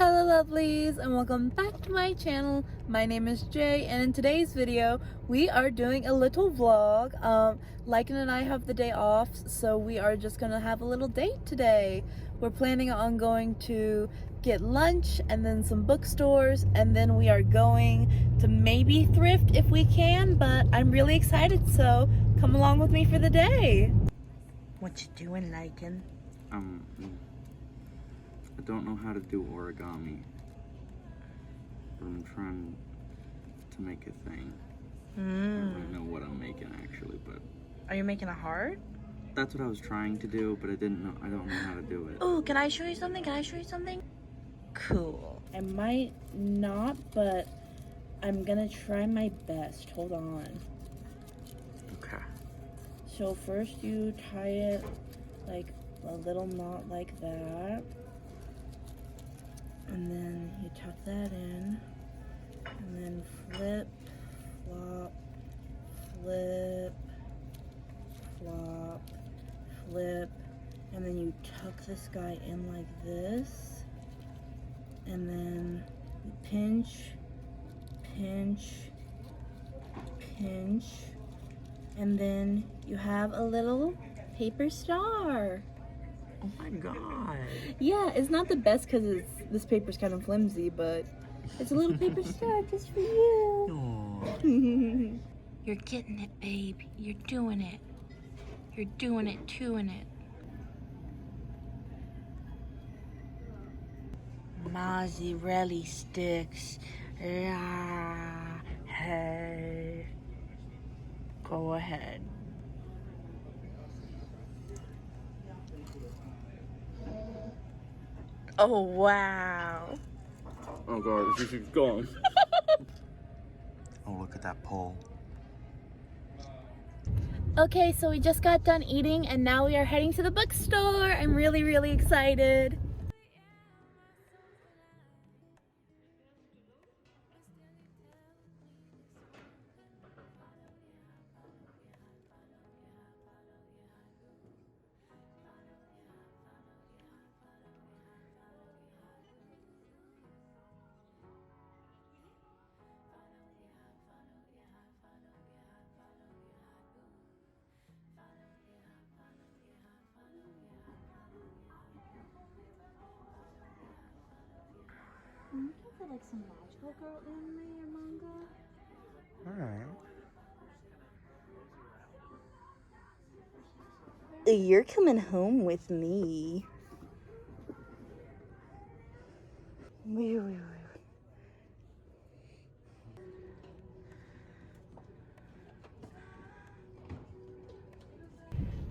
Hello lovelies and welcome back to my channel. My name is Jay and in today's video we are doing a little vlog. Lycan and I have the day off, so we are just gonna have a little date today. We're planning on going to get lunch and then some bookstores, and then we are going to maybe thrift if we can, but I'm really excited, so come along with me for the day. What you doing, Lycan? I don't know how to do origami, but I'm trying to make a thing. I don't really know what I'm making actually, but... Are you making a heart? That's what I was trying to do, but I don't know how to do it. Oh, can I show you something? Can I show you something? Cool. I might not, but I'm gonna try my best. Hold on. Okay. So first you tie it like a little knot like that. And then you tuck that in, and then flip, flop, flip, flop, flip, and then you tuck this guy in like this, and then you pinch, pinch, pinch, and then you have a little paper star. Oh my god. Yeah, it's not the best because this paper's kind of flimsy, but it's a little paper star just for you. Aww. You're getting it, babe. You're doing it. You're doing it, doing it. Mozzarella sticks. Yeah. Hey. Go ahead. Oh, wow. Oh god, this is gone. Oh, look at that pole. Okay, so we just got done eating and now we are heading to the bookstore. I'm really excited. I'm looking for like some magical girl anime or manga. Alright. You're coming home with me.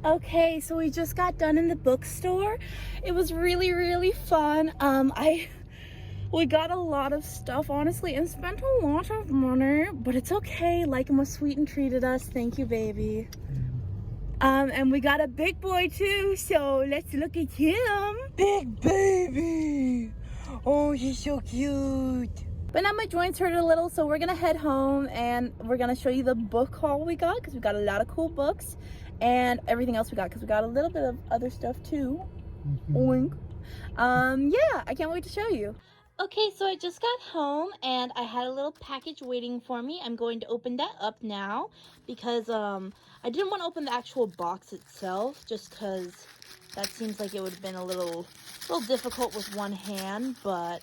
Okay, so we just got done in the bookstore. It was really fun. We got a lot of stuff, honestly, and spent a lot of money, but it's okay. Lycan was sweet and treated us. Thank you, baby. And we got a big boy too, so let's look at him. Big baby. Oh, he's so cute. But now my joints hurt a little, so we're gonna head home and we're gonna show you the book haul we got, because we got a lot of cool books and everything else we got, because we got a little bit of other stuff too. Oink. Yeah, I can't wait to show you. Okay, so I just got home and I had a little package waiting for me. I'm going to open that up now because I didn't want to open the actual box itself, just because that seems like it would have been a little difficult with one hand, but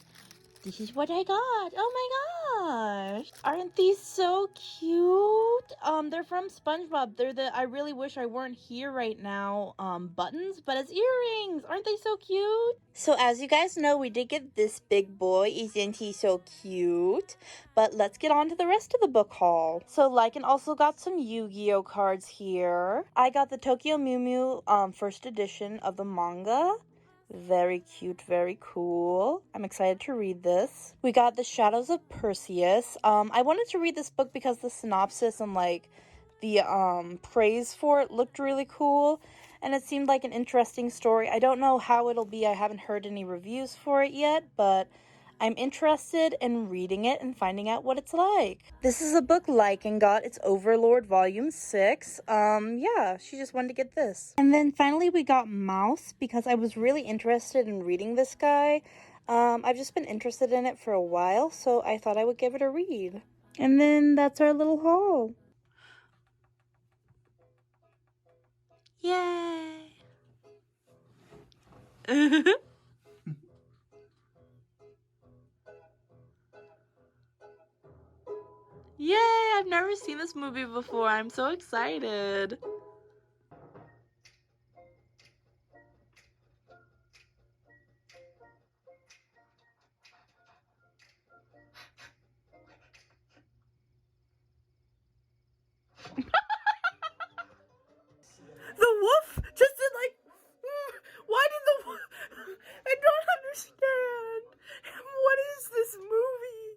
this is what I got. Oh my gosh. Aren't these so cute? They're from SpongeBob. They're the I really wish I weren't here right now buttons, but as earrings. Aren't they so cute? So as you guys know, we did get this big boy. Isn't he so cute? But let's get on to the rest of the book haul. So Lycan also got some Yu-Gi-Oh cards here. I got the Tokyo Mew Mew first edition of the manga. Very cute, very cool. I'm excited to read this. We got The Shadows of Perseus. I wanted to read this book because the synopsis and like the praise for it looked really cool, and it seemed like an interesting story. I don't know how it'll be. I haven't heard any reviews for it yet, but I'm interested in reading it and finding out what it's like. This is a book Lycan got. It's Overlord Volume 6. Yeah, she just wanted to get this. And then finally we got Mouse because I was really interested in reading this guy. I've just been interested in it for a while, so I thought I would give it a read. And then that's our little haul. Yay! Yay! I've never seen this movie before. I'm so excited. The wolf just did like, why did the wolf, I don't understand. What is this movie?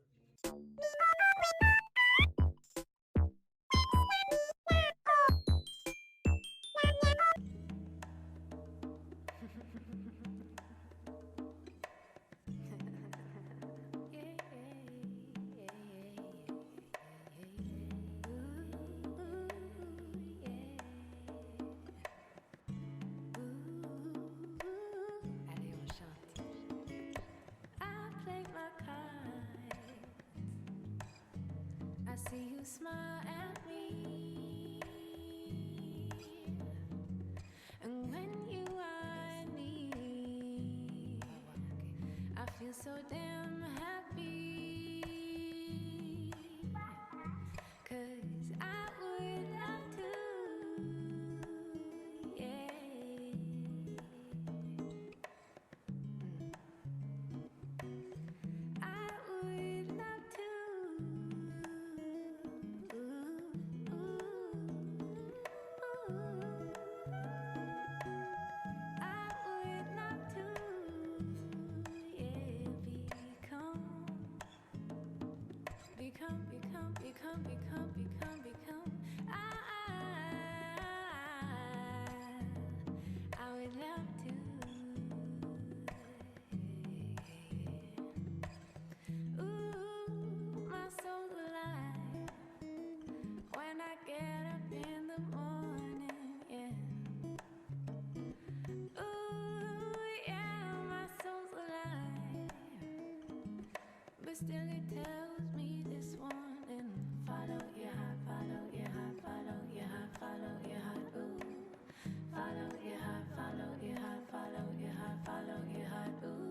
I see you smile at me, and when you are near, I feel so damn happy, 'cause I would love to, yeah. I would love to. Become. I would love to. Ooh, my soul's alive when I get up in the morning, yeah. Ooh, yeah, my soul's alive, but still it tells me this morning, follow your heart, follow your heart, follow your heart, follow your heart, ooh. Follow your heart, follow your heart, follow your heart, follow your heart, ooh.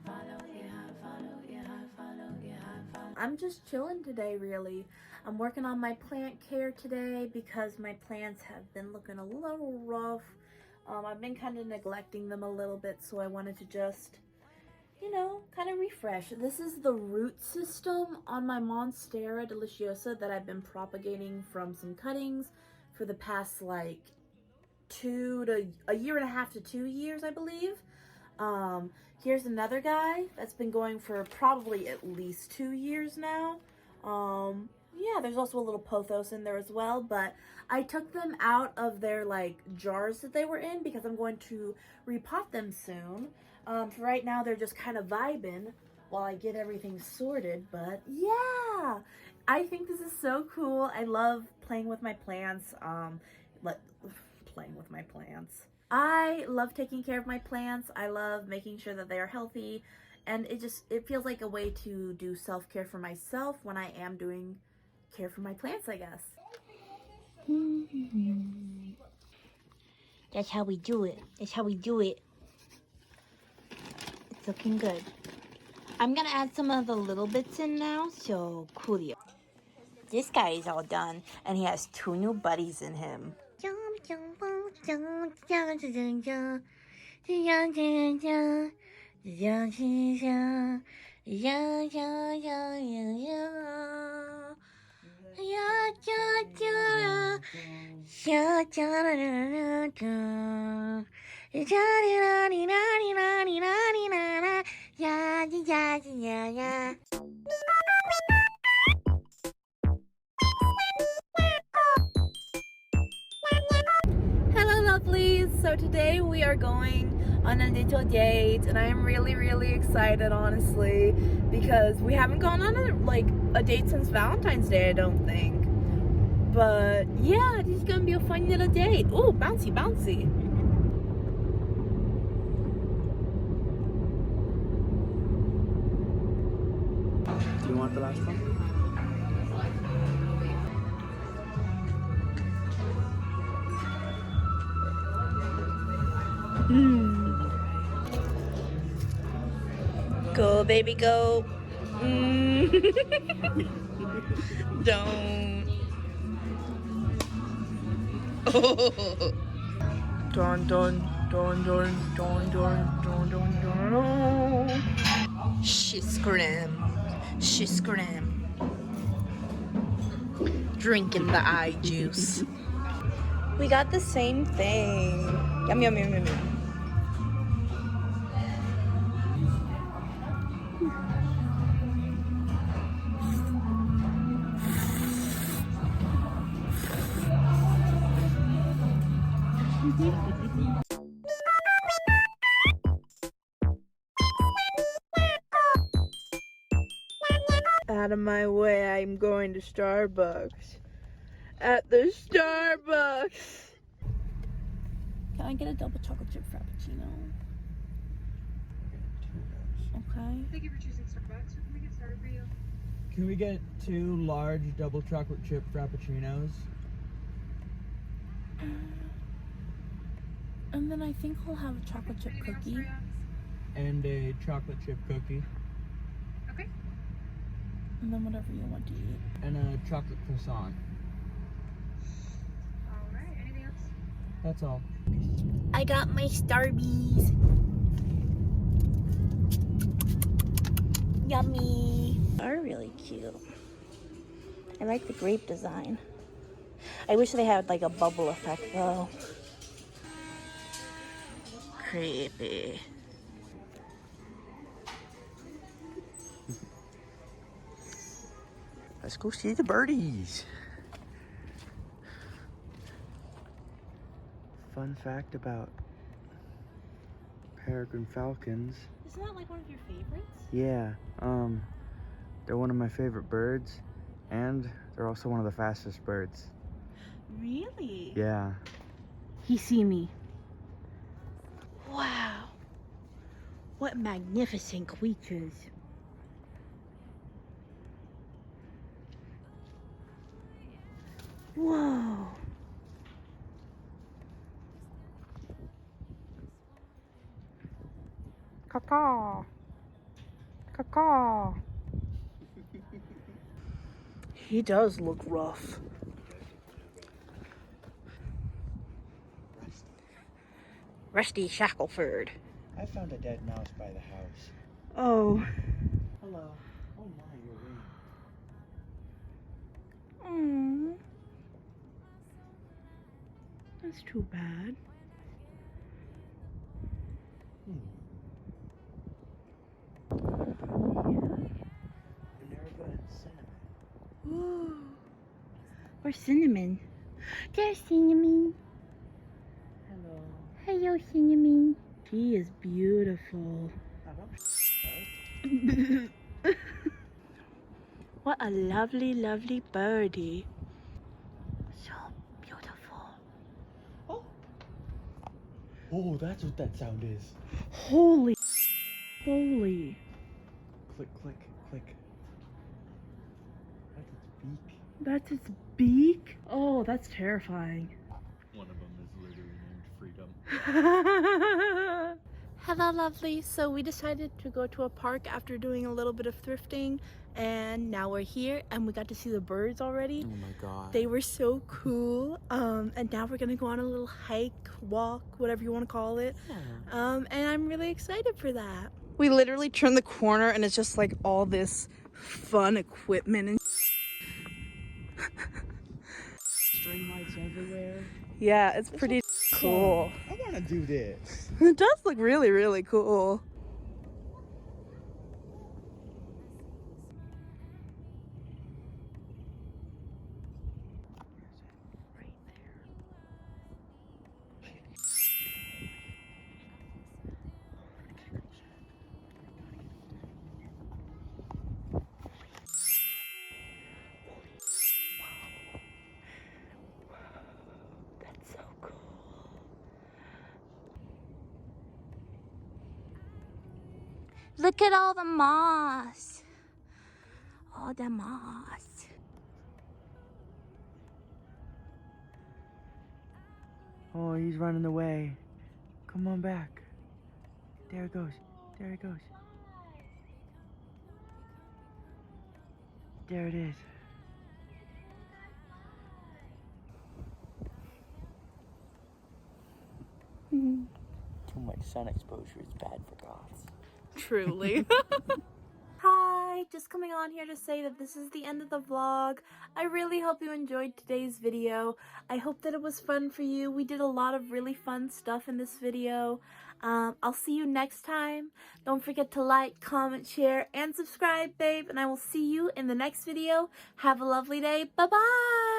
Follow your heart, follow your heart, follow your heart, follow. I'm just chilling today, really. I'm working on my plant care today because my plants have been looking a little rough. I've been kind of neglecting them a little bit, so I wanted to just, you know, kind of refresh. This is the root system on my Monstera deliciosa that I've been propagating from some cuttings for the past like a year and a half to 2 years, I believe. Here's another guy that's been going for probably at least 2 years now. Yeah, there's also a little pothos in there as well, but I took them out of their like jars that they were in because I'm going to repot them soon. For right now, they're just kind of vibing while I get everything sorted, but yeah, I think this is so cool. I love playing with my plants, playing with my plants. I love taking care of my plants. I love making sure that they are healthy, and it feels like a way to do self-care for myself when I am doing care for my plants, I guess. That's how we do it. That's how we do it. It's looking good. I'm gonna add some of the little bits in now, so coolio. This guy is all done, and he has 2 new buddies in him. Hello lovelies, so today we are going on a little date, and I am really excited, honestly, because we haven't gone on a date since Valentine's Day, I don't think. But yeah, this is gonna be a fun little date. Ooh, bouncy. want the last one? Go, baby, go. Don't. Dun, dun, dun, dun, dun, dun, dun, dun, dun. She screamed. She screamed. Drinking the eye juice. We got the same thing. Yum, yum, yum, yum, yum. Out of my way, I'm going to Starbucks. At the Starbucks. Can I get a double chocolate chip frappuccino? Okay. Thank you for choosing Starbucks. Can we get started for you? Can we get 2 large double chocolate chip frappuccinos? And then I think I'll have a chocolate chip Anything else for cookie. you? And a chocolate chip cookie? Okay. And then whatever you want to eat. And a chocolate croissant. All right. Anything else? That's all. I got my Starbies. Yummy. Are really cute. I like the grape design. I wish they had like a bubble effect though. Creepy. Let's go see the birdies. Fun fact about peregrine falcons. Isn't that like one of your favorites? Yeah, they're one of my favorite birds, and they're also one of the fastest birds. Really? Yeah. He see me. Wow. What magnificent creatures. Whoa. Caw. Caw. He does look rough. Rusty Shackleford. I found a dead mouse by the house. Oh. Hello. Oh my, you're right. Aww. That's too bad. Minerva and cinnamon. Ooh. Or cinnamon. There's cinnamon. Hello. Hello, cinnamon. She is beautiful. What a lovely, lovely birdie. So beautiful. Oh, that's what that sound is. Holy. Holy. Click, click, click. That's its beak. That's its beak? Oh, that's terrifying. One of them is literally named Freedom. Hello, lovely. So we decided to go to a park after doing a little bit of thrifting, and now we're here and we got to see the birds already. Oh my god. They were so cool. And now we're gonna go on a little hike, walk, whatever you want to call it. And I'm really excited for that. We literally turned the corner and it's just like all this fun equipment and String lights everywhere. yeah, it's pretty cool. I want to do this. It does look really, really cool. That's so cool. Look at all the moss. all the moss. Oh, he's running away. Come on back. There it goes. There it goes. There it is. Too much sun exposure is bad for goths. Truly. Hi, just coming on here to say that this is the end of the vlog. I really hope you enjoyed today's video. I hope that it was fun for you. We did a lot of really fun stuff in this video. I'll see you next time. Don't forget to like, comment, share, and subscribe, babe. And I will see you in the next video. Have a lovely day. Bye-bye.